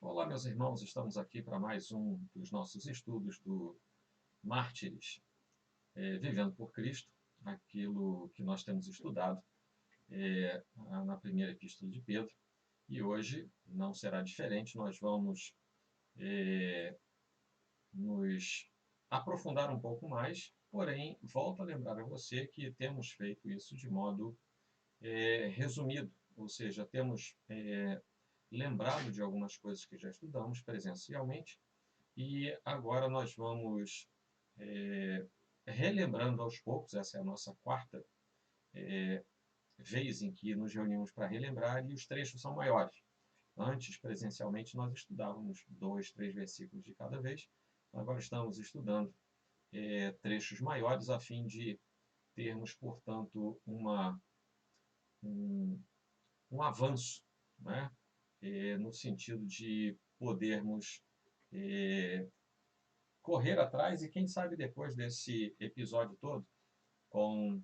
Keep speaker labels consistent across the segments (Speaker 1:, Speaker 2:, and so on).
Speaker 1: Olá, meus irmãos, estamos aqui para mais um dos nossos estudos do Mártires, Vivendo por Cristo, aquilo que nós temos estudado na primeira epístola de Pedro. E hoje não será diferente, nós vamos nos aprofundar um pouco mais, porém, volto a lembrar a você que temos feito isso de modo resumido, ou seja, temos lembrado de algumas coisas que já estudamos presencialmente, e agora nós vamos relembrando aos poucos. Essa é a nossa quarta vez em que nos reunimos para relembrar, e os trechos são maiores. Antes, presencialmente, nós estudávamos 2, 3 versículos de cada vez. Agora estamos estudando trechos maiores, a fim de termos, portanto, um avanço, né? No sentido de podermos correr atrás e, quem sabe, depois desse episódio todo, com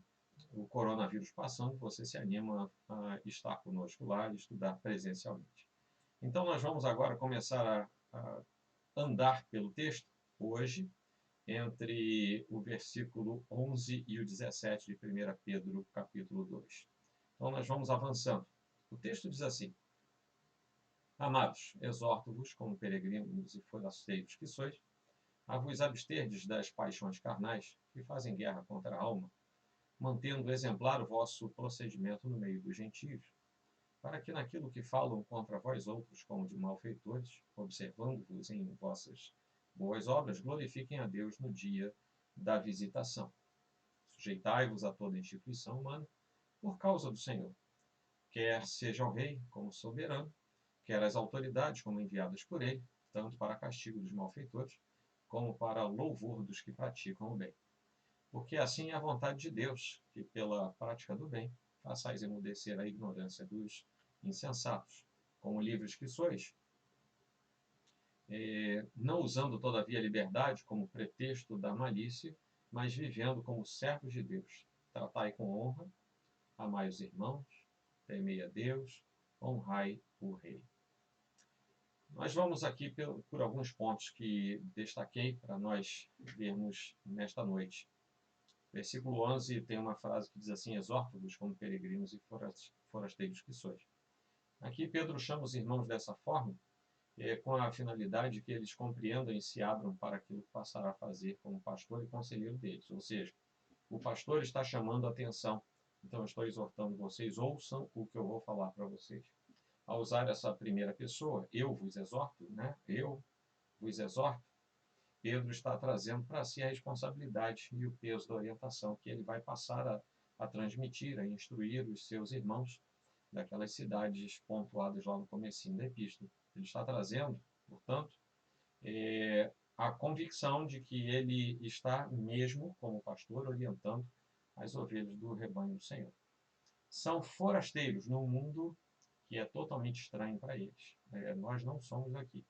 Speaker 1: o coronavírus passando, você se anima a estar conosco lá e estudar presencialmente. Então, nós vamos agora começar a andar pelo texto, hoje, entre o versículo 11 e o 17 de 1 Pedro, capítulo 2. Então, nós vamos avançando. O texto diz assim: Amados, exorto-vos, como peregrinos e forasteiros que sois, a vos absterdes das paixões carnais que fazem guerra contra a alma, mantendo exemplar o vosso procedimento no meio dos gentios, para que naquilo que falam contra vós outros como de malfeitores, observando-vos em vossas boas obras, glorifiquem a Deus no dia da visitação. Sujeitai-vos a toda instituição humana por causa do Senhor, quer seja o rei como soberano, quer as autoridades como enviadas por ele, tanto para castigo dos malfeitores, como para louvor dos que praticam o bem. Porque assim é a vontade de Deus, que pela prática do bem façais emudecer a ignorância dos insensatos. Como livres que sois, não usando todavia a liberdade como pretexto da malícia, mas vivendo como servos de Deus. Tratai com honra, amai os irmãos, temei a Deus, honrai o rei. Nós vamos aqui por alguns pontos que destaquei para nós vermos nesta noite. Versículo 11 tem uma frase que diz assim: exorto-vos como peregrinos e forasteiros que sois. Aqui Pedro chama os irmãos dessa forma, com a finalidade de que eles compreendam e se abram para aquilo que passará a fazer como pastor e conselheiro deles. Ou seja, o pastor está chamando a atenção. Então eu estou exortando vocês, ouçam o que eu vou falar para vocês. Ao usar essa primeira pessoa, eu vos exorto, né? Eu vos exorto, Pedro está trazendo para si a responsabilidade e o peso da orientação que ele vai passar a transmitir, a instruir os seus irmãos daquelas cidades pontuadas lá no comecinho da epístola. Ele está trazendo, portanto, a convicção de que ele está mesmo, como pastor, orientando as ovelhas do rebanho do Senhor. São forasteiros num mundo que é totalmente estranho para eles. Nós não somos aqui.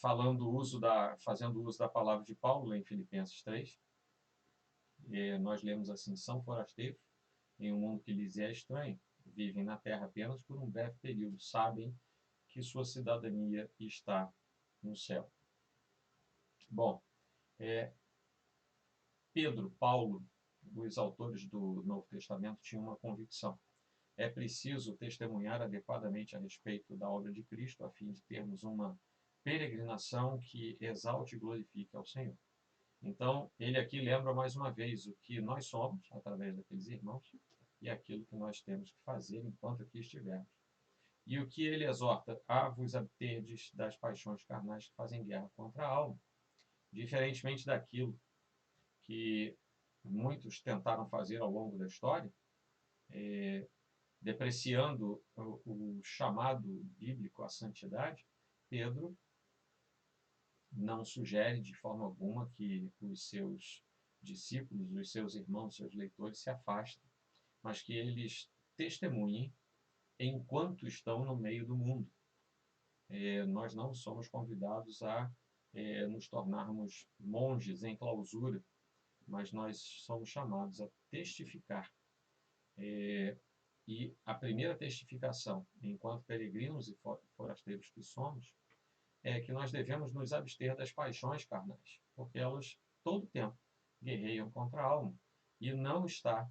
Speaker 1: Fazendo uso da palavra de Paulo em Filipenses 3, nós lemos assim: são forasteiros em um mundo que lhes é estranho, vivem na terra apenas por um breve período, sabem que sua cidadania está no céu. Bom, Pedro, Paulo, os autores do Novo Testamento tinham uma convicção: é preciso testemunhar adequadamente a respeito da obra de Cristo, a fim de termos uma peregrinação que exalte e glorifique ao Senhor. Então, ele aqui lembra mais uma vez o que nós somos, através daqueles irmãos, e aquilo que nós temos que fazer enquanto aqui estivermos. E o que ele exorta: a vos abterdes das paixões carnais que fazem guerra contra a alma. Diferentemente daquilo que muitos tentaram fazer ao longo da história, depreciando o chamado bíblico à santidade, Pedro não sugere de forma alguma que os seus discípulos, os seus irmãos, os seus leitores se afastem, mas que eles testemunhem enquanto estão no meio do mundo. Nós não somos convidados a nos tornarmos monges em clausura, mas nós somos chamados a testificar E a primeira testificação, enquanto peregrinos e forasteiros que somos, é que nós devemos nos abster das paixões carnais, porque elas todo tempo guerreiam contra a alma, e não está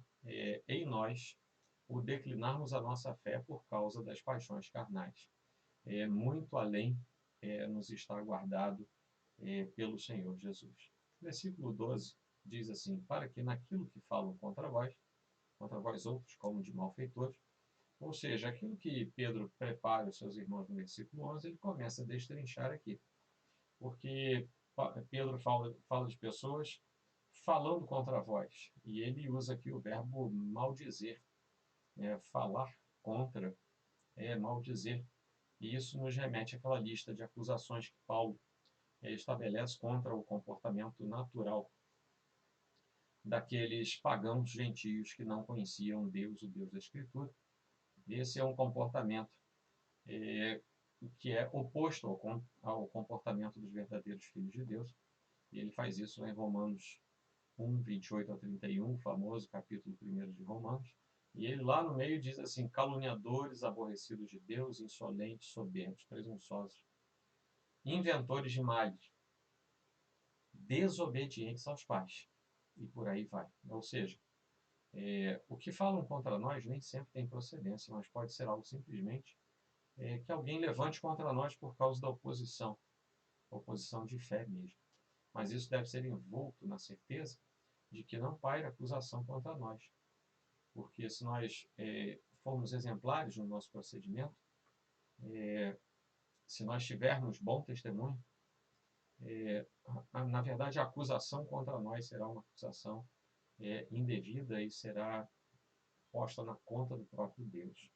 Speaker 1: em nós o declinarmos a nossa fé por causa das paixões carnais. Muito além nos está guardado pelo Senhor Jesus. Versículo 12 diz assim: para que naquilo que falam contra vós outros, como de malfeitores, ou seja, aquilo que Pedro prepara os seus irmãos no versículo 11, ele começa a destrinchar aqui. Porque Pedro fala de pessoas falando contra vós, e ele usa aqui o verbo maldizer, falar contra, maldizer. E isso nos remete àquela lista de acusações que Paulo estabelece contra o comportamento natural daqueles pagãos gentios que não conheciam Deus, o Deus da Escritura. Esse é um comportamento que é oposto ao comportamento dos verdadeiros filhos de Deus. E ele faz isso em Romanos 1, 28 a 31, o famoso capítulo 1 de Romanos. E ele lá no meio diz assim: caluniadores, aborrecidos de Deus, insolentes, soberbos, presunçosos, inventores de males, desobedientes aos pais. E por aí vai. Ou seja, o que falam contra nós nem sempre tem procedência, mas pode ser algo simplesmente que alguém levante contra nós por causa da oposição de fé mesmo. Mas isso deve ser envolto na certeza de que não paira acusação contra nós. Porque se nós formos exemplares no nosso procedimento, se nós tivermos bom testemunho, na verdade a acusação contra nós será uma acusação indevida e será posta na conta do próprio Deus.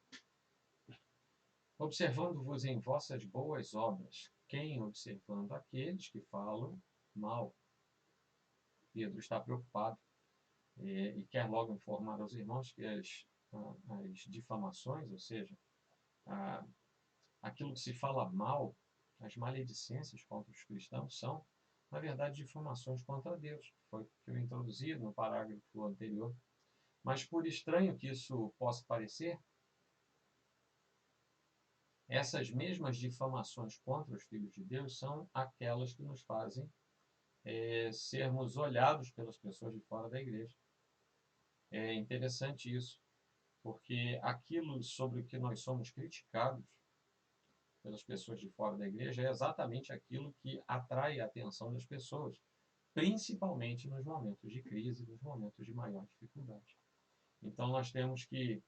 Speaker 1: Observando-vos em vossas boas obras, quem observando aqueles que falam mal. Pedro está preocupado e quer logo informar aos irmãos que as difamações, ou seja, aquilo que se fala mal, as maledicências contra os cristãos são, na verdade, difamações contra Deus. Foi o que eu introduzi no parágrafo anterior. Mas por estranho que isso possa parecer, essas mesmas difamações contra os filhos de Deus são aquelas que nos fazem sermos olhados pelas pessoas de fora da igreja. É interessante isso, porque aquilo sobre o que nós somos criticados pelas pessoas de fora da igreja é exatamente aquilo que atrai a atenção das pessoas, principalmente nos momentos de crise, nos momentos de maior dificuldade. Então nós temos que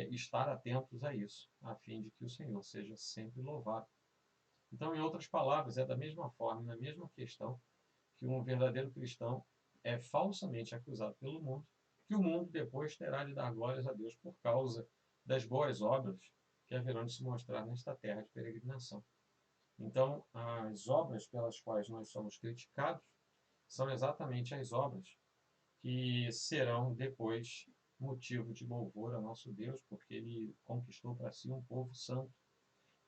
Speaker 1: estar atentos a isso, a fim de que o Senhor seja sempre louvado. Então, em outras palavras, é da mesma forma, na mesma questão, que um verdadeiro cristão é falsamente acusado pelo mundo, que o mundo depois terá de dar glórias a Deus por causa das boas obras que haverão de se mostrar nesta terra de peregrinação. Então, as obras pelas quais nós somos criticados são exatamente as obras que serão depois motivo de louvor a nosso Deus, porque ele conquistou para si um povo santo.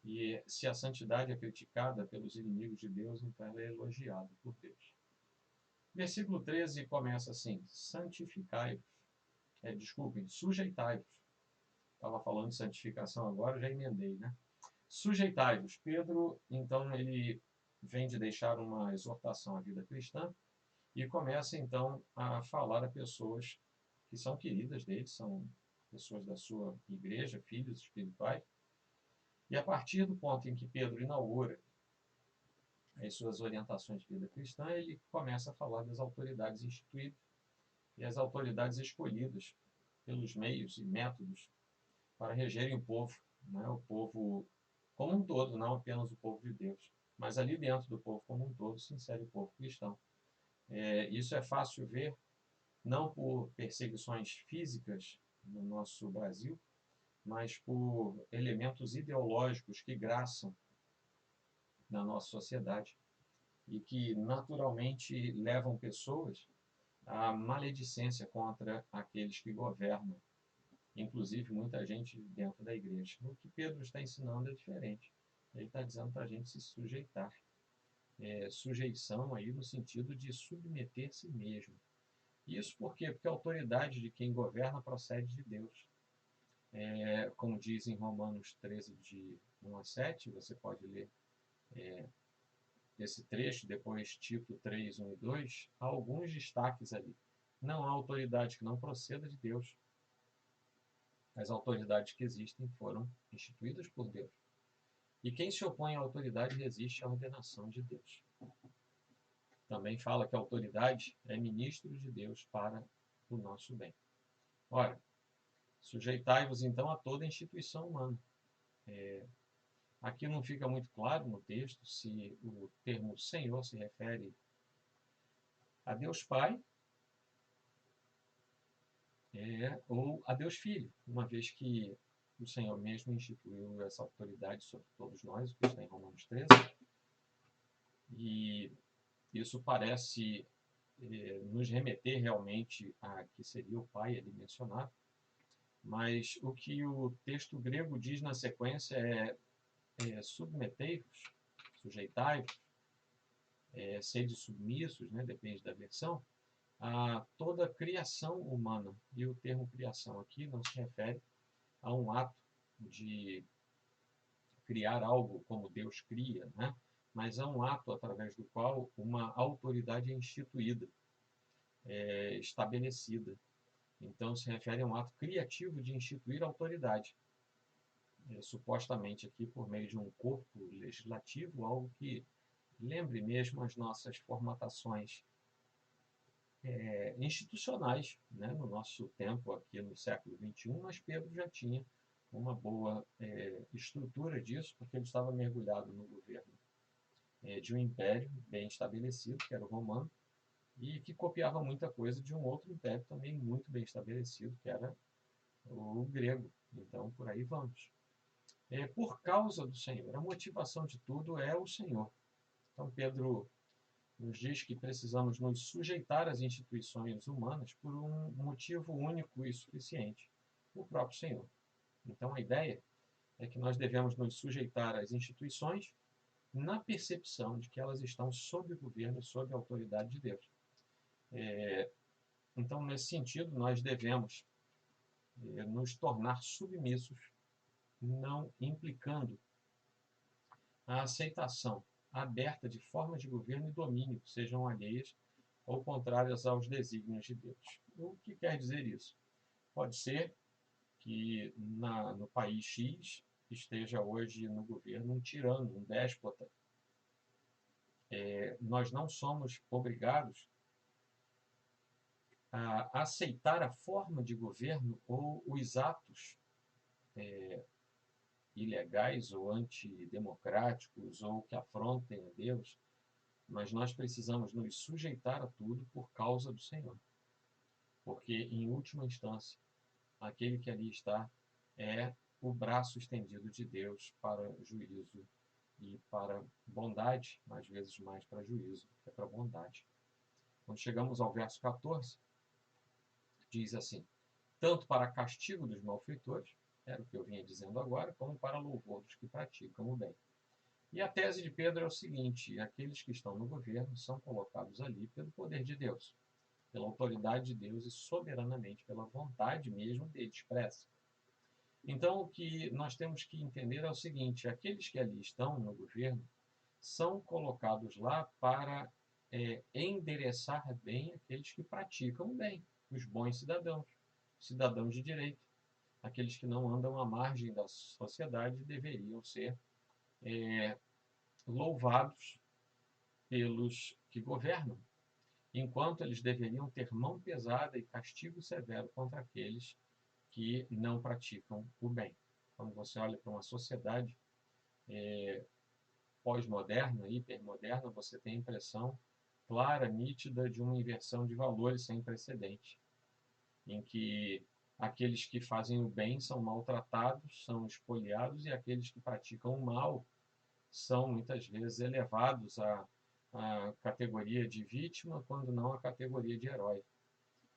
Speaker 1: E se a santidade é criticada pelos inimigos de Deus, então ela é elogiada por Deus. Versículo 13 começa assim: santificai-vos. Desculpem, sujeitai-vos. Estava falando de santificação agora, já emendei, né? Sujeitai-vos. Pedro, então, ele vem de deixar uma exortação à vida cristã e começa, então, a falar a pessoas que são queridas dele, são pessoas da sua igreja, filhos espirituais. E a partir do ponto em que Pedro inaugura as suas orientações de vida cristã, ele começa a falar das autoridades instituídas e as autoridades escolhidas pelos meios e métodos para regerem o povo, né? O povo como um todo, não apenas o povo de Deus, mas ali dentro do povo como um todo se insere o povo cristão. Isso é fácil ver, não por perseguições físicas no nosso Brasil, mas por elementos ideológicos que graçam na nossa sociedade e que naturalmente levam pessoas à maledicência contra aqueles que governam, inclusive muita gente dentro da igreja. O que Pedro está ensinando é diferente. Ele está dizendo para a gente se sujeitar. Sujeição aí no sentido de submeter-se mesmo. Isso por quê? Porque a autoridade de quem governa procede de Deus. Como diz em Romanos 13, de 1 a 7, você pode ler esse trecho, depois Tito 3, 1 e 2, há alguns destaques ali. Não há autoridade que não proceda de Deus. As autoridades que existem foram instituídas por Deus. E quem se opõe à autoridade resiste à ordenação de Deus. Também fala que a autoridade é ministro de Deus para o nosso bem. Ora, sujeitai-vos então a toda instituição humana. Aqui não fica muito claro no texto se o termo Senhor se refere a Deus Pai ou a Deus Filho, uma vez que o Senhor mesmo instituiu essa autoridade sobre todos nós, o que está em Romanos 13, e isso parece nos remeter realmente a que seria o Pai ali mencionado, mas o que o texto grego diz na sequência submetei-vos, sujeitai-vos, sede submissos, né, depende da versão, a toda a criação humana. E o termo criação aqui não se refere a um ato de criar algo como Deus cria, né? Mas a um ato através do qual uma autoridade é instituída, estabelecida. Então, se refere a um ato criativo de instituir autoridade, supostamente aqui por meio de um corpo legislativo, algo que lembre mesmo as nossas formatações institucionais, né, no nosso tempo aqui no século XXI, mas Pedro já tinha uma boa estrutura disso, porque ele estava mergulhado no governo de um império bem estabelecido, que era o romano, e que copiava muita coisa de um outro império também muito bem estabelecido, que era o grego. Então, por aí vamos. Por causa do Senhor, a motivação de tudo é o Senhor. Então, Pedro nos diz que precisamos nos sujeitar às instituições humanas por um motivo único e suficiente, o próprio Senhor. Então, a ideia é que nós devemos nos sujeitar às instituições na percepção de que elas estão sob o governo e sob a autoridade de Deus. Então, nesse sentido, nós devemos nos tornar submissos, não implicando a aceitação aberta de formas de governo e domínio que sejam alheias ou contrárias aos desígnios de Deus. O que quer dizer isso? Pode ser que no país X esteja hoje no governo um tirano, um déspota. Nós não somos obrigados a aceitar a forma de governo ou os atos ilegais ou antidemocráticos ou que afrontem a Deus, mas nós precisamos nos sujeitar a tudo por causa do Senhor. Porque, em última instância, aquele que ali está é o braço estendido de Deus para juízo e para bondade, às vezes mais para juízo que para bondade. Quando chegamos ao verso 14, diz assim: tanto para castigo dos malfeitores, era o que eu vinha dizendo agora, como para louvor dos que praticam o bem. E a tese de Pedro é o seguinte: aqueles que estão no governo são colocados ali pelo poder de Deus, pela autoridade de Deus e soberanamente pela vontade mesmo dele expressa. Então, o que nós temos que entender é o seguinte: aqueles que ali estão no governo são colocados lá para endereçar bem aqueles que praticam o bem, os bons cidadãos, cidadãos de direito. Aqueles que não andam à margem da sociedade deveriam ser louvados pelos que governam, enquanto eles deveriam ter mão pesada e castigo severo contra aqueles que não praticam o bem. Quando você olha para uma sociedade pós-moderna, hipermoderna, você tem a impressão clara, nítida, de uma inversão de valores sem precedente, em que aqueles que fazem o bem são maltratados, são espoliados, e aqueles que praticam o mal são muitas vezes elevados à categoria de vítima, quando não à categoria de herói.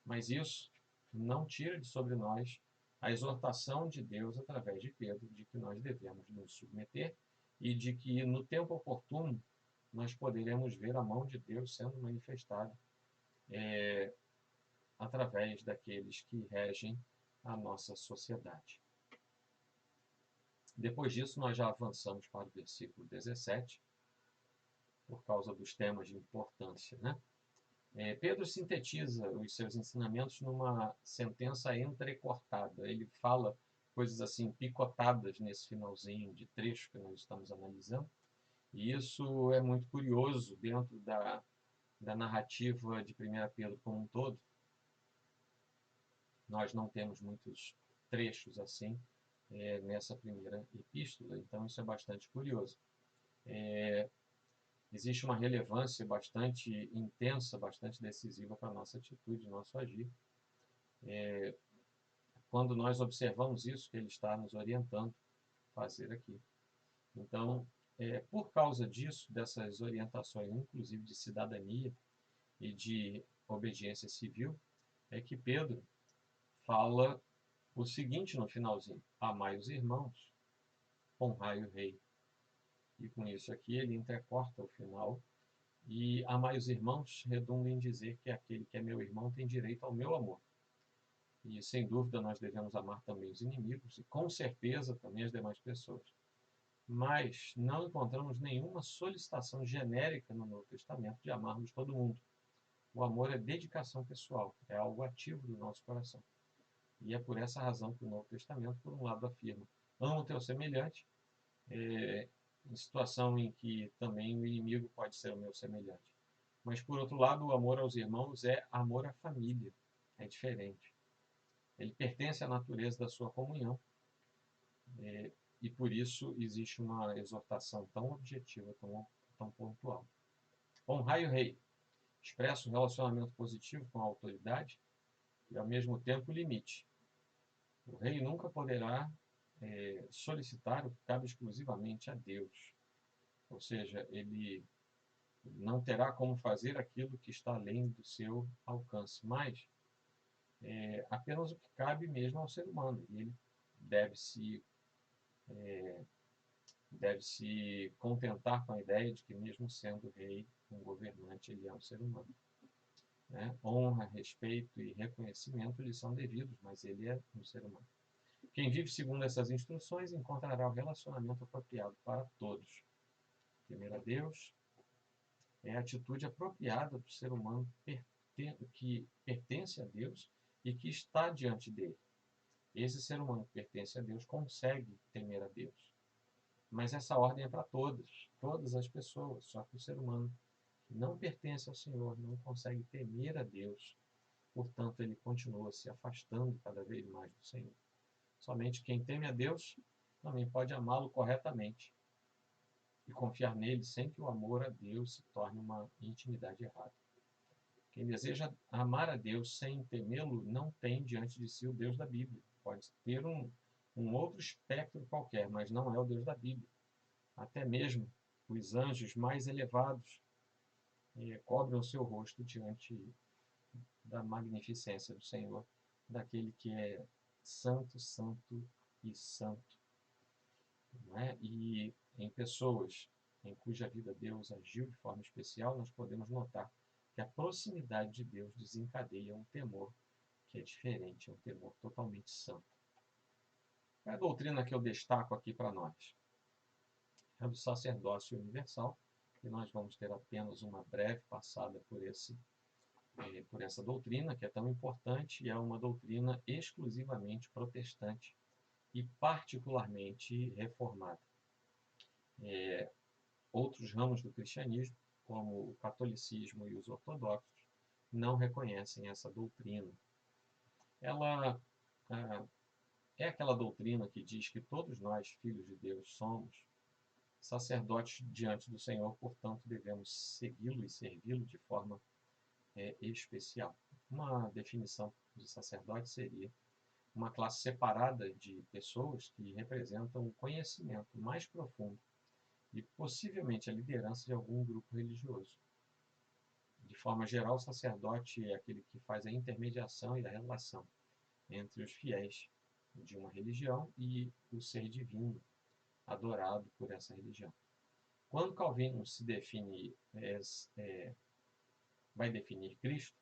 Speaker 1: Mas isso não tira de sobre nós a exortação de Deus através de Pedro, de que nós devemos nos submeter e de que no tempo oportuno nós poderemos ver a mão de Deus sendo manifestada através daqueles que regem a nossa sociedade. Depois disso, nós já avançamos para o versículo 17, por causa dos temas de importância, né? Pedro sintetiza os seus ensinamentos numa sentença entrecortada. Ele fala coisas assim picotadas nesse finalzinho de trecho que nós estamos analisando. E isso é muito curioso dentro da narrativa de 1 Pedro como um todo. Nós não temos muitos trechos assim nessa primeira epístola, então isso é bastante curioso. Existe uma relevância bastante intensa, bastante decisiva para a nossa atitude, nosso agir. Quando nós observamos isso que ele está nos orientando a fazer aqui. Então, por causa disso, dessas orientações, inclusive de cidadania e de obediência civil, é que Pedro fala o seguinte no finalzinho: amai os irmãos, honrai o rei. E com isso aqui ele entrecorta o final. E amai os irmãos redunda em dizer que aquele que é meu irmão tem direito ao meu amor. E sem dúvida nós devemos amar também os inimigos e com certeza também as demais pessoas. Mas não encontramos nenhuma solicitação genérica no Novo Testamento de amarmos todo mundo. O amor é dedicação pessoal, é algo ativo do nosso coração. E é por essa razão que o Novo Testamento, por um lado, afirma: ama o teu semelhante, em situação em que também o inimigo pode ser o meu semelhante. Mas, por outro lado, o amor aos irmãos é amor à família, é diferente. Ele pertence à natureza da sua comunhão, e por isso existe uma exortação tão objetiva, tão pontual. Honrai o rei expressa um relacionamento positivo com a autoridade e, ao mesmo tempo, limite. O rei nunca poderá solicitar o que cabe exclusivamente a Deus. Ou seja, ele não terá como fazer aquilo que está além do seu alcance, mas apenas o que cabe mesmo ao ser humano. E ele deve se contentar com a ideia de que, mesmo sendo rei, um governante, ele é um ser humano. Honra, respeito e reconhecimento lhe são devidos, mas ele é um ser humano. Quem vive segundo essas instruções encontrará o relacionamento apropriado para todos. Temer a Deus é a atitude apropriada do ser humano que pertence a Deus e que está diante dele. Esse ser humano que pertence a Deus consegue temer a Deus. Mas essa ordem é para todas as pessoas, só que o ser humano que não pertence ao Senhor não consegue temer a Deus, portanto ele continua se afastando cada vez mais do Senhor. Somente quem teme a Deus também pode amá-lo corretamente e confiar nele sem que o amor a Deus se torne uma intimidade errada. Quem deseja amar a Deus sem temê-lo não tem diante de si o Deus da Bíblia. Pode ter um outro espectro qualquer, mas não é o Deus da Bíblia. Até mesmo os anjos mais elevados cobrem o seu rosto diante da magnificência do Senhor, daquele que é santo, santo e santo. Não é? E em pessoas em cuja vida Deus agiu de forma especial, nós podemos notar que a proximidade de Deus desencadeia um temor que é diferente, é um temor totalmente santo. Qual é a doutrina que eu destaco aqui para nós? É do sacerdócio universal, e nós vamos ter apenas uma breve passada por essa doutrina, que é tão importante, e é uma doutrina exclusivamente protestante e particularmente reformada. Outros ramos do cristianismo, como o catolicismo e os ortodoxos, não reconhecem essa doutrina. Ela é aquela doutrina que diz que todos nós, filhos de Deus, somos sacerdotes diante do Senhor, portanto devemos segui-lo e servi-lo de forma especial. Uma definição de sacerdote seria uma classe separada de pessoas que representam o conhecimento mais profundo e possivelmente a liderança de algum grupo religioso. De forma geral, o sacerdote é aquele que faz a intermediação e a relação entre os fiéis de uma religião e o ser divino adorado por essa religião. Quando Calvino vai definir Cristo,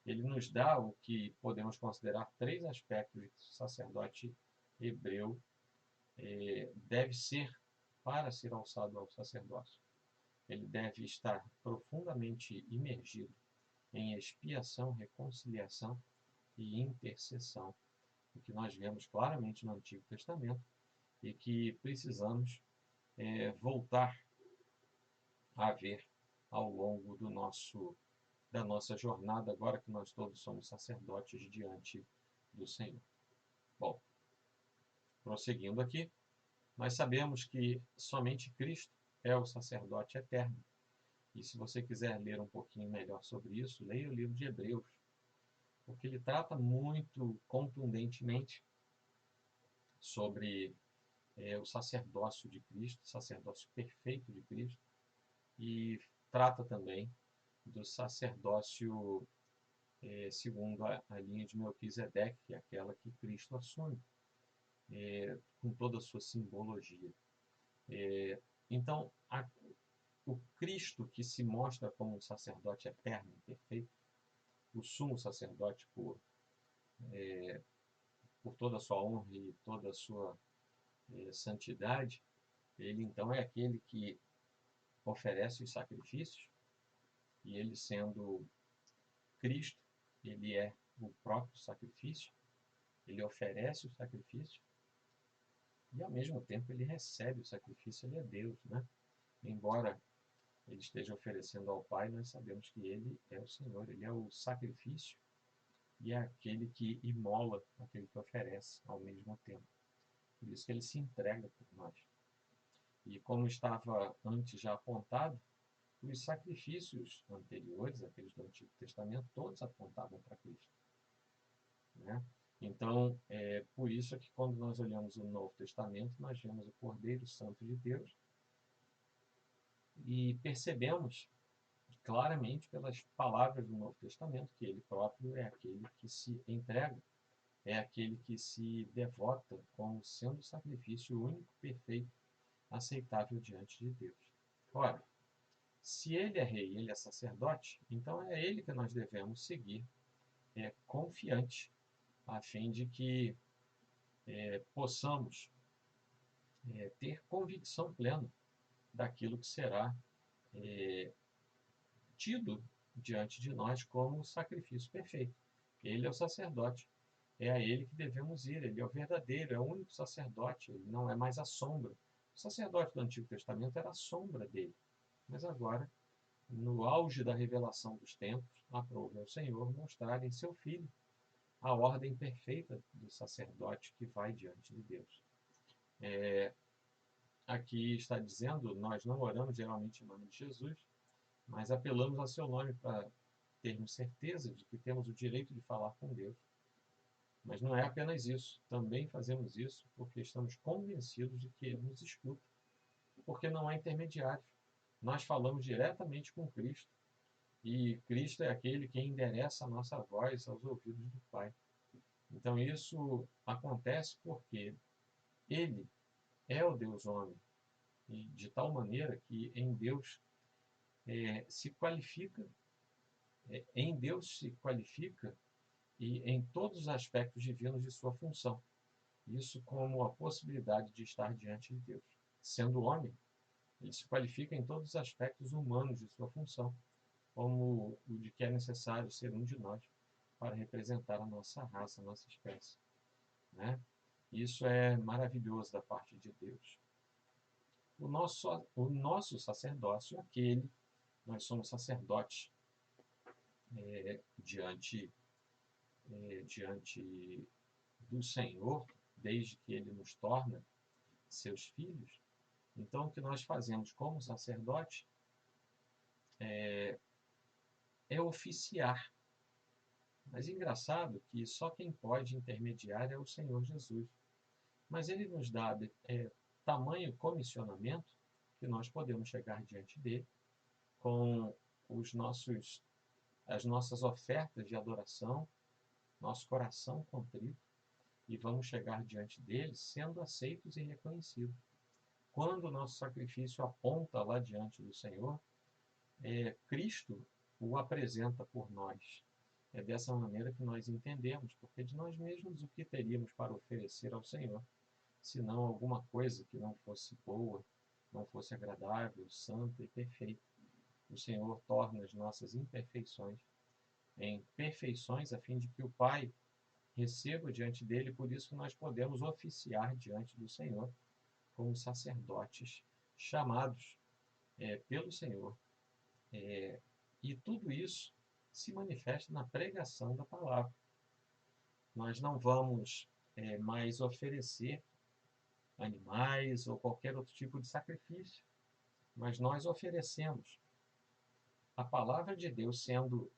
Speaker 1: ele nos dá o que podemos considerar três aspectos que o sacerdote hebreu deve ser, para ser alçado ao sacerdócio, ele deve estar profundamente imergido em expiação, reconciliação e intercessão, o que nós vemos claramente no Antigo Testamento e que precisamos voltar a ver ao longo da nossa jornada, agora que nós todos somos sacerdotes diante do Senhor. Bom, prosseguindo aqui, nós sabemos que somente Cristo é o sacerdote eterno. E se você quiser ler um pouquinho melhor sobre isso, leia o livro de Hebreus, porque ele trata muito contundentemente sobre o sacerdócio de Cristo, o sacerdócio perfeito de Cristo, e trata também do sacerdócio segundo a linha de Melquisedeque, que é aquela que Cristo assume, com toda a sua simbologia. Então, o Cristo que se mostra como um sacerdote eterno e perfeito, o sumo sacerdote por toda a sua honra e toda a sua santidade, ele então é aquele que oferece os sacrifícios, e ele sendo Cristo, ele é o próprio sacrifício, ele oferece o sacrifício, e ao mesmo tempo ele recebe o sacrifício, ele é Deus, né? Embora ele esteja oferecendo ao Pai, nós sabemos que ele é o Senhor, ele é o sacrifício e é aquele que imola, aquele que oferece ao mesmo tempo. Por isso que ele se entrega por nós. E como estava antes já apontado, os sacrifícios anteriores, aqueles do Antigo Testamento, todos apontavam para Cristo, né? Então, por isso é que quando nós olhamos o Novo Testamento, nós vemos o Cordeiro Santo de Deus e percebemos claramente pelas palavras do Novo Testamento que ele próprio é aquele que se entrega, é aquele que se devota como sendo o sacrifício único, perfeito, aceitável diante de Deus. Ora, se ele é rei, ele é sacerdote, então é ele que nós devemos seguir, confiante, a fim de que possamos ter convicção plena daquilo que será tido diante de nós como sacrifício perfeito. Ele é o sacerdote, é a ele que devemos ir, ele é o verdadeiro, é o único sacerdote, ele não é mais a sombra. O sacerdote do Antigo Testamento era a sombra dele, mas agora, no auge da revelação dos tempos, aprove ao Senhor mostrar em seu Filho a ordem perfeita do sacerdote que vai diante de Deus. Aqui está dizendo, nós não oramos geralmente em nome de Jesus, mas apelamos a seu nome para termos certeza de que temos o direito de falar com Deus. Mas não é apenas isso, também fazemos isso porque estamos convencidos de que Ele nos escuta, porque não há intermediários. Nós falamos diretamente com Cristo, e Cristo é aquele que endereça a nossa voz aos ouvidos do Pai. Então isso acontece porque Ele é o Deus homem, e de tal maneira que em Deus se qualifica, em Deus se qualifica e em todos os aspectos divinos de sua função. Isso como a possibilidade de estar diante de Deus. Sendo homem, ele se qualifica em todos os aspectos humanos de sua função, como o de que é necessário ser um de nós para representar a nossa raça, a nossa espécie, né? Isso é maravilhoso da parte de Deus. O nosso sacerdócio é aquele, nós somos sacerdotes diante do Senhor, desde que Ele nos torna seus filhos. Então, o que nós fazemos como sacerdote é oficiar. Mas é engraçado que só quem pode intermediar é o Senhor Jesus. Mas Ele nos dá tamanho comissionamento que nós podemos chegar diante dele com as nossas ofertas de adoração, nosso coração contrito, e vamos chegar diante dele sendo aceitos e reconhecidos. Quando o nosso sacrifício aponta lá diante do Senhor, Cristo o apresenta por nós. É dessa maneira que nós entendemos, porque de nós mesmos o que teríamos para oferecer ao Senhor, senão alguma coisa que não fosse boa, não fosse agradável, santa e perfeita. O Senhor torna as nossas imperfeições em perfeições, a fim de que o Pai receba diante dele, por isso que nós podemos oficiar diante do Senhor como sacerdotes chamados pelo Senhor. E tudo isso se manifesta na pregação da palavra. Nós não vamos mais oferecer animais ou qualquer outro tipo de sacrifício, mas nós oferecemos a palavra de Deus sendo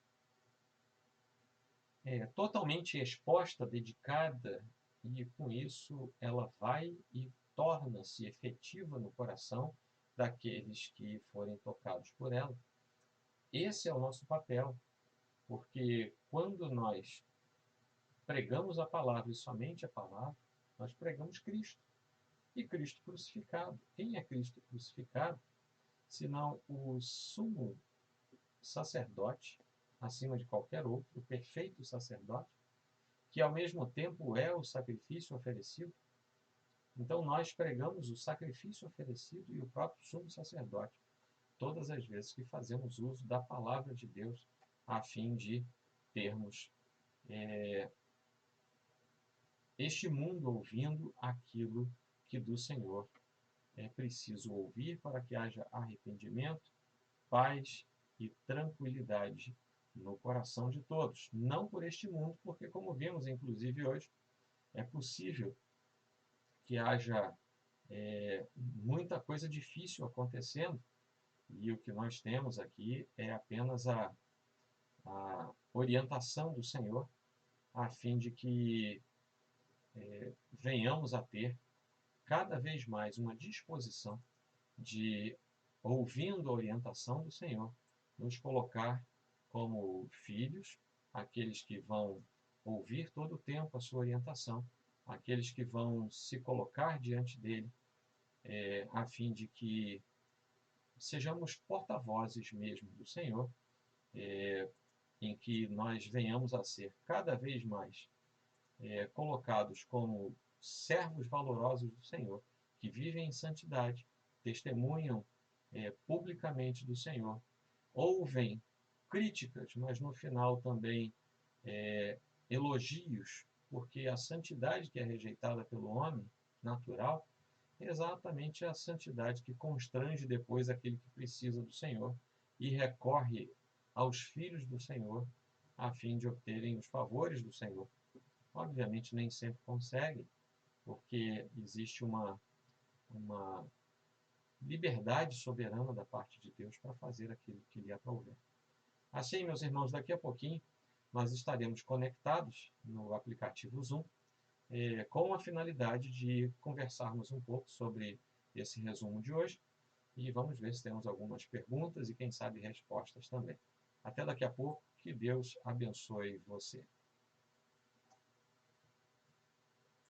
Speaker 1: totalmente exposta, dedicada, e com isso ela vai e torna-se efetiva no coração daqueles que forem tocados por ela. Esse é o nosso papel, porque quando nós pregamos a palavra e somente a palavra, nós pregamos Cristo. E Cristo crucificado. Quem é Cristo crucificado? Senão o sumo sacerdote, acima de qualquer outro, o perfeito sacerdote, que ao mesmo tempo é o sacrifício oferecido. Então nós pregamos o sacrifício oferecido e o próprio sumo sacerdote, todas as vezes que fazemos uso da palavra de Deus, a fim de termos este mundo ouvindo aquilo que do Senhor é preciso ouvir para que haja arrependimento, paz e tranquilidade no coração de todos. Não por este mundo, porque, como vimos inclusive hoje, é possível que haja muita coisa difícil acontecendo, e o que nós temos aqui é apenas a orientação do Senhor, a fim de que venhamos a ter cada vez mais uma disposição de, ouvindo a orientação do Senhor, nos colocar como filhos, aqueles que vão ouvir todo o tempo a sua orientação, aqueles que vão se colocar diante dele, a fim de que sejamos porta-vozes mesmo do Senhor, em que nós venhamos a ser cada vez mais colocados como servos valorosos do Senhor, que vivem em santidade, testemunham publicamente do Senhor, ouvem críticas, mas no final também elogios, porque a santidade que é rejeitada pelo homem natural é exatamente a santidade que constrange depois aquele que precisa do Senhor e recorre aos filhos do Senhor a fim de obterem os favores do Senhor. Obviamente nem sempre conseguem, porque existe uma liberdade soberana da parte de Deus para fazer aquilo que lhe aprouver. Assim, meus irmãos, daqui a pouquinho nós estaremos conectados no aplicativo Zoom, com a finalidade de conversarmos um pouco sobre esse resumo de hoje e vamos ver se temos algumas perguntas e, quem sabe, respostas também. Até daqui a pouco, que Deus abençoe você.